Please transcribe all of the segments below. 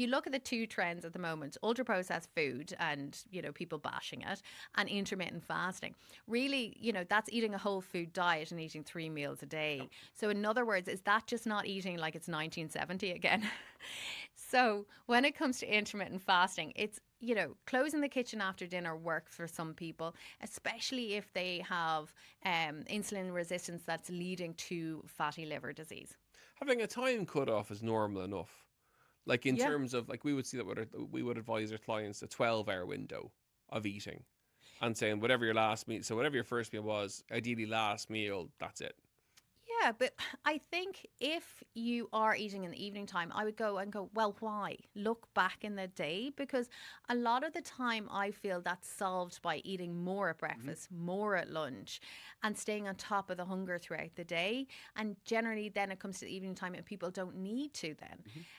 if you look at the two trends at the moment, ultra processed food and, people bashing it, and intermittent fasting, really, that's eating a whole food diet and eating 3 meals a day. So in other words, is that just not eating like it's 1970 again? So when it comes to intermittent fasting, it's, closing the kitchen after dinner works for some people, especially if they have insulin resistance that's leading to fatty liver disease. Having a time cutoff is normal enough. Like in Yeah. terms of, like we would see that we would advise our clients a 12-hour window of eating and saying whatever your last meal, so whatever your first meal was, ideally last meal, that's it. Yeah, but I think if you are eating in the evening time, I would go, well, why? Look back in the day, because a lot of the time I feel that's solved by eating more at breakfast, more at lunch, and staying on top of the hunger throughout the day. And generally then it comes to the evening time and people don't need to then.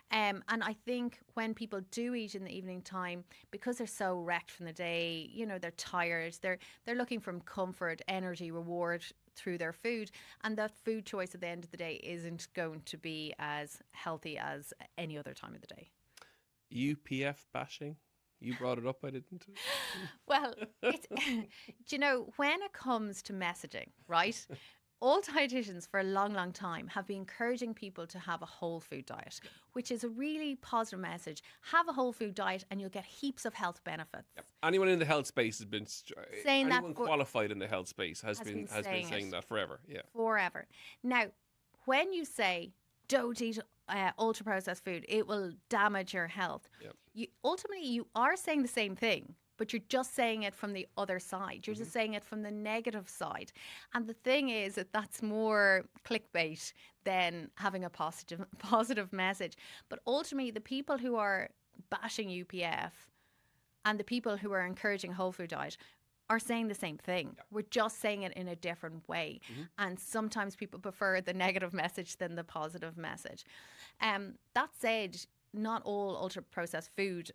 And I think when people do eat in the evening time, because they're so wrecked from the day, they're tired, they're looking for comfort, energy, reward through their food, and that food choice at the end of the day isn't going to be as healthy as any other time of the day. UPF bashing? You brought it up, I didn't. Well, it's, when it comes to messaging, right? All dietitians for a long, long time have been encouraging people to have a whole food diet, which is a really positive message. Have a whole food diet and you'll get heaps of health benefits. Yep. Anyone in the health space has been saying that. Anyone qualified in the health space has been saying that forever. Yeah, forever. Now, when you say don't eat ultra processed food, it will damage your health. Yep. Ultimately, you are saying the same thing, but you're just saying it from the other side. You're just saying it from the negative side. And the thing is that that's more clickbait than having a positive message. But ultimately, the people who are bashing UPF and the people who are encouraging whole food diet are saying the same thing. Yeah. We're just saying it in a different way. And sometimes people prefer the negative message than the positive message. That said, not all ultra processed food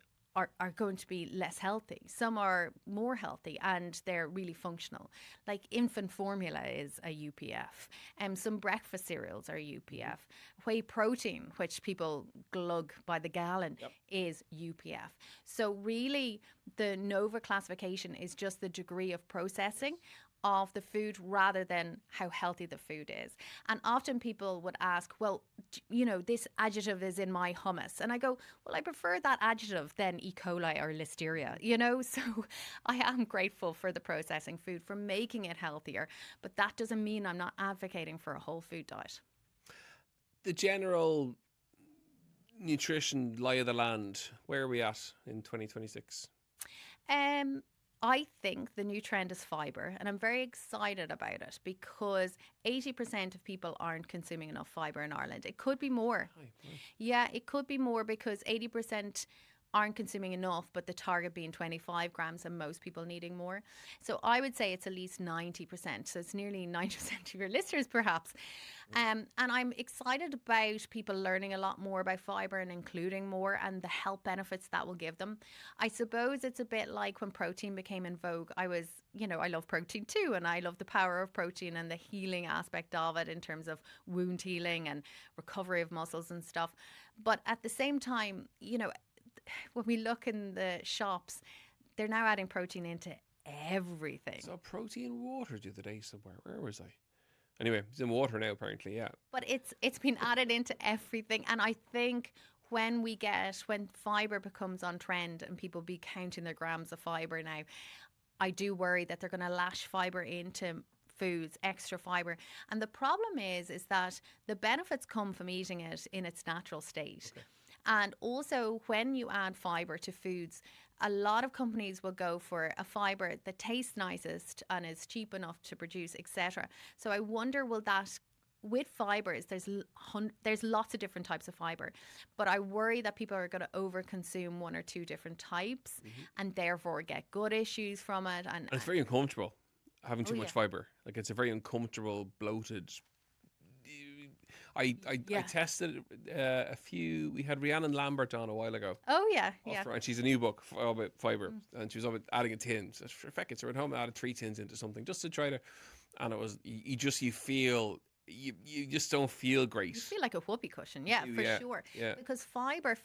are going to be less healthy. Some are more healthy and they're really functional. Like infant formula is a UPF. Some breakfast cereals are UPF. Whey protein, which people glug by the gallon, is UPF. So really the NOVA classification is just the degree of processing of the food rather than how healthy the food is. And often people would ask, well, this adjective is in my hummus. And I go, well, I prefer that adjective than E. coli or listeria, So I am grateful for the processing food, for making it healthier. But that doesn't mean I'm not advocating for a whole food diet. The general nutrition lie of the land, where are we at in 2026? I think the new trend is fibre, and I'm very excited about it because 80% of people aren't consuming enough fibre in Ireland. It could be more. Yeah, it could be more because 80% aren't consuming enough, but the target being 25 grams and most people needing more. So I would say it's at least 90%. So it's nearly 90% of your listeners perhaps. And I'm excited about people learning a lot more about fibre and including more and the health benefits that will give them. I suppose it's a bit like when protein became in vogue. I love protein too, and I love the power of protein and the healing aspect of it in terms of wound healing and recovery of muscles and stuff. But at the same time, when we look in the shops, they're now adding protein into everything. So protein water the other day somewhere. Where was I? Anyway, it's in water now apparently, yeah. But it's been added into everything. And I think when fibre becomes on trend and people be counting their grams of fibre now, I do worry that they're going to lash fibre into foods, extra fibre. And the problem is that the benefits come from eating it in its natural state. Okay. And also when you add fibre to foods, a lot of companies will go for a fibre that tastes nicest and is cheap enough to produce, etc. So I wonder, will that, with fibres, there's lots of different types of fibre, but I worry that people are going to overconsume one or two different types and therefore get gut issues from it. And it's very uncomfortable having too much fibre. Like it's a very uncomfortable, bloated. I tested a few. We had Rhiannon Lambert on a while ago. Oh yeah. And she's a new book about fibre, and she was adding a tin. So feck it, so at home I added 3 tins into something just to try to, and it was you just don't feel great. You feel like a whoopee cushion, for sure. Yeah. Because fibre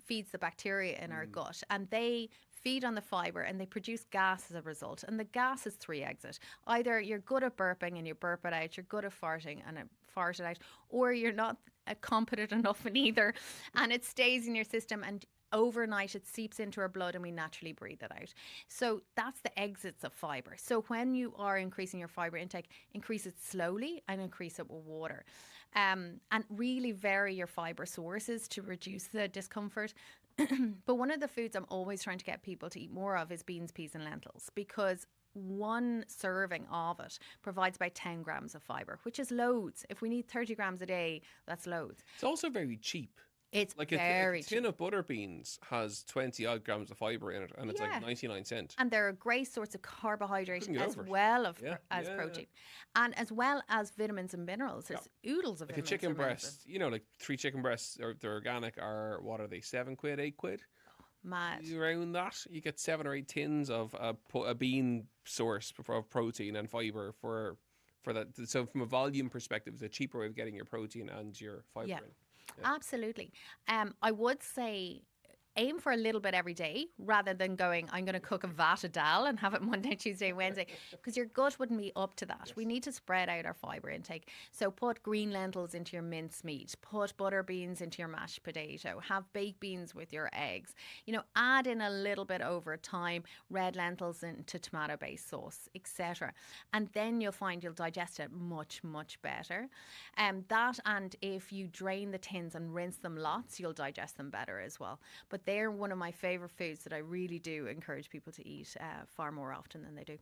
feeds the bacteria in our gut, and they feed on the fibre and they produce gas as a result. And the gas is three exit. Either you're good at burping and you burp it out, you're good at farting and fart it out, or you're not competent enough in either, and it stays in your system, and overnight it seeps into our blood and we naturally breathe it out. So that's the exits of fibre. So when you are increasing your fibre intake, increase it slowly and increase it with water. And really vary your fibre sources to reduce the discomfort. But one of the foods I'm always trying to get people to eat more of is beans, peas and lentils, because one serving of it provides about 10 grams of fibre, which is loads. If we need 30 grams a day, that's loads. It's also very cheap. It's like very a tin of butter beans has 20 odd grams of fibre in it, and it's like 99 cents. And they're a great source of carbohydrate as well as protein, and as well as vitamins and minerals. There's oodles of like vitamins. A chicken breast, like 3 chicken breasts, or they're organic, are what are they? 7 quid, 8 quid. Mad. Around that, you get 7 or 8 tins of a bean source of protein and fibre for that. So from a volume perspective, it's a cheaper way of getting your protein and your fibre in. Yeah. Absolutely. I would say aim for a little bit every day rather than going, I'm going to cook a vat of dal and have it Monday, Tuesday, Wednesday, because your gut wouldn't be up to that. Yes. We need to spread out our fibre intake. So put green lentils into your mincemeat, put butter beans into your mashed potato, have baked beans with your eggs, add in a little bit over time, red lentils into tomato-based sauce, etc. And then you'll find you'll digest it much, much better. And if you drain the tins and rinse them lots, you'll digest them better as well. But they're one of my favourite foods that I really do encourage people to eat far more often than they do.